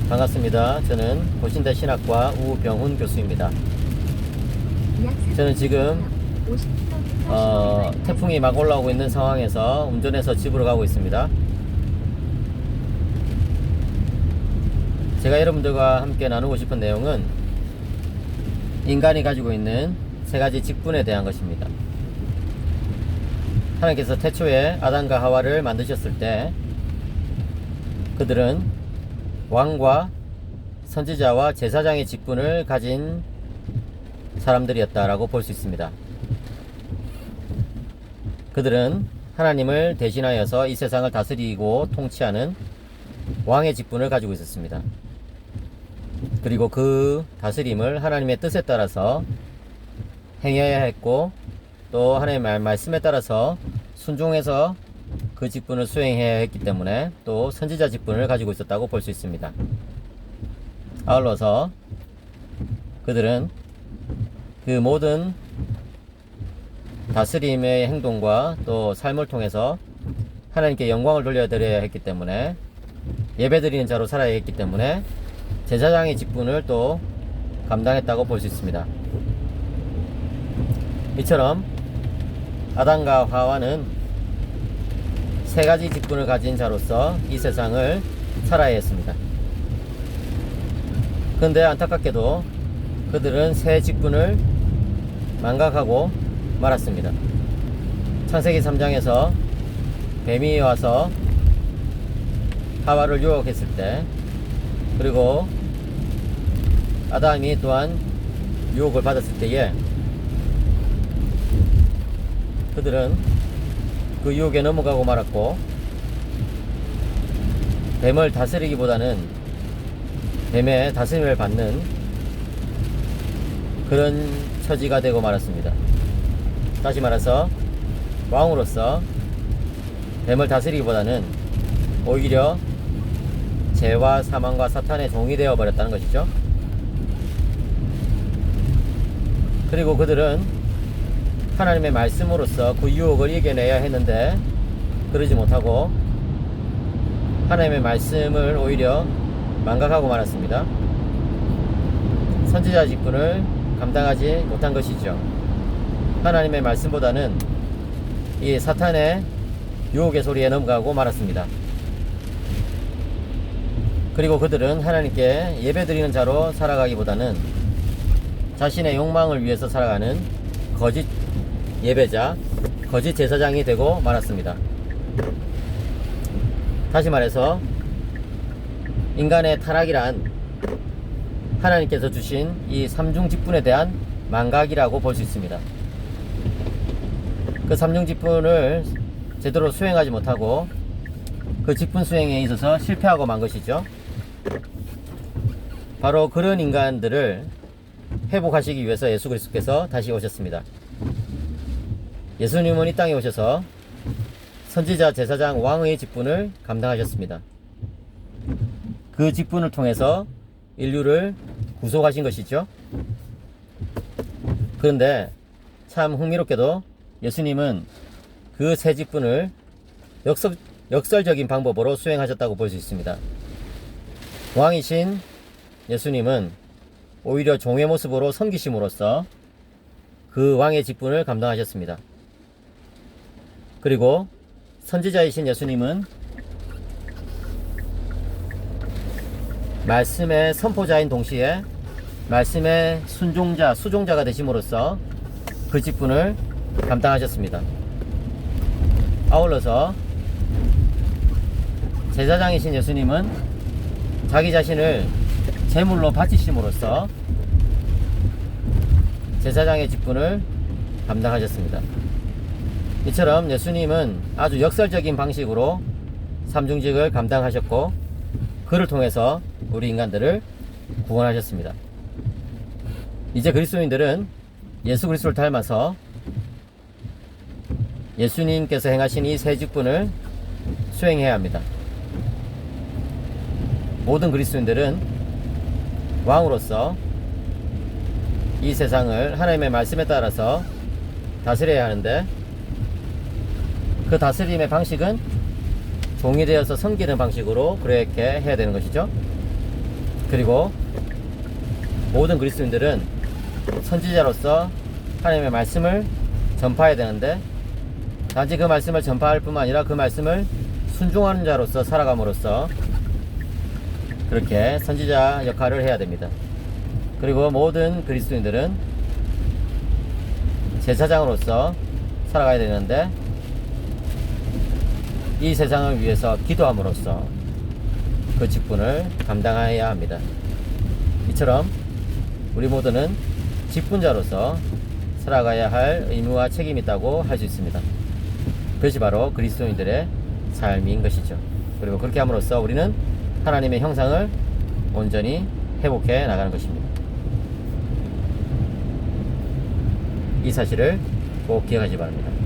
반갑습니다. 저는 고신대 신학과 우병훈 교수입니다. 저는 지금 태풍이 막 올라오고 있는 상황에서 운전해서 집으로 가고 있습니다. 제가 여러분들과 함께 나누고 싶은 내용은 인간이 가지고 있는 세 가지 직분에 대한 것입니다. 하나님께서 태초에 아담과 하와를 만드셨을 때 그들은 왕과 선지자와 제사장의 직분을 가진 사람들이었다라고 볼 수 있습니다. 그들은 하나님을 대신하여서 이 세상을 다스리고 통치하는 왕의 직분을 가지고 있었습니다. 그리고 그 다스림을 하나님의 뜻에 따라서 행해야 했고, 또 하나님의 말씀에 따라서 순종해서 그 직분을 수행해야 했기 때문에 또 선지자 직분을 가지고 있었다고 볼 수 있습니다. 아울러서 그들은 그 모든 다스림의 행동과 또 삶을 통해서 하나님께 영광을 돌려드려야 했기 때문에, 예배드리는 자로 살아야 했기 때문에 제사장의 직분을 또 감당했다고 볼 수 있습니다. 이처럼 아담과 하와는 세 가지 직분을 가진 자로서 이 세상을 살아야 했습니다. 그런데 안타깝게도 그들은 세 직분을 망각하고 말았습니다. 창세기 3장에서 뱀이 와서 하와를 유혹했을 때, 그리고 아담이 또한 유혹을 받았을 때에 그들은 그 유혹에 넘어가고 말았고, 뱀을 다스리기보다는 뱀의 다스림을 받는 그런 처지가 되고 말았습니다. 다시 말해서 왕으로서 뱀을 다스리기보다는 오히려 죄와 사망과 사탄의 종이 되어 버렸다는 것이죠. 그리고 그들은 하나님의 말씀으로써 그 유혹을 이겨내야 했는데 그러지 못하고 하나님의 말씀을 오히려 망각하고 말았습니다. 선지자 직분을 감당하지 못한 것이죠. 하나님의 말씀보다는 이 사탄의 유혹의 소리에 넘어가고 말았습니다. 그리고 그들은 하나님께 예배드리는 자로 살아가기보다는 자신의 욕망을 위해서 살아가는 거짓 예배자, 거짓 제사장이 되고 말았습니다. 다시 말해서 인간의 타락이란 하나님께서 주신 이 삼중 직분에 대한 망각이라고 볼 수 있습니다. 그 삼중 직분을 제대로 수행하지 못하고 그 직분 수행에 있어서 실패하고 만 것이죠. 바로 그런 인간들을 회복하시기 위해서 예수 그리스도께서 다시 오셨습니다. 예수님은 이 땅에 오셔서 선지자, 제사장, 왕의 직분을 감당하셨습니다. 그 직분을 통해서 인류를 구속하신 것이죠. 그런데 참 흥미롭게도 예수님은 그 세 직분을 역설적인 방법으로 수행하셨다고 볼 수 있습니다. 왕이신 예수님은 오히려 종의 모습으로 섬기심으로써 그 왕의 직분을 감당하셨습니다. 그리고 선지자이신 예수님은 말씀의 선포자인 동시에 말씀의 순종자, 수종자가 되심으로써 그 직분을 감당하셨습니다. 아울러서 제사장이신 예수님은 자기 자신을 제물로 바치심으로써 제사장의 직분을 감당하셨습니다. 이처럼 예수님은 아주 역설적인 방식으로 삼중직을 감당하셨고, 그를 통해서 우리 인간들을 구원하셨습니다. 이제 그리스도인들은 예수 그리스도를 닮아서 예수님께서 행하신 이 세 직분을 수행해야 합니다. 모든 그리스도인들은 왕으로서 이 세상을 하나님의 말씀에 따라서 다스려야 하는데, 그 다스림의 방식은 종이 되어서 섬기는 방식으로 그렇게 해야 되는 것이죠. 그리고 모든 그리스도인들은 선지자로서 하나님의 말씀을 전파해야 되는데, 단지 그 말씀을 전파할 뿐만 아니라 그 말씀을 순종하는 자로서 살아감으로써 그렇게 선지자 역할을 해야 됩니다. 그리고 모든 그리스도인들은 제사장으로서 살아가야 되는데, 이 세상을 위해서 기도함으로써 그 직분을 감당해야 합니다. 이처럼 우리 모두는 직분자로서 살아가야 할 의무와 책임이 있다고 할 수 있습니다. 그것이 바로 그리스도인들의 삶인 것이죠. 그리고 그렇게 함으로써 우리는 하나님의 형상을 온전히 회복해 나가는 것입니다. 이 사실을 꼭 기억하시기 바랍니다.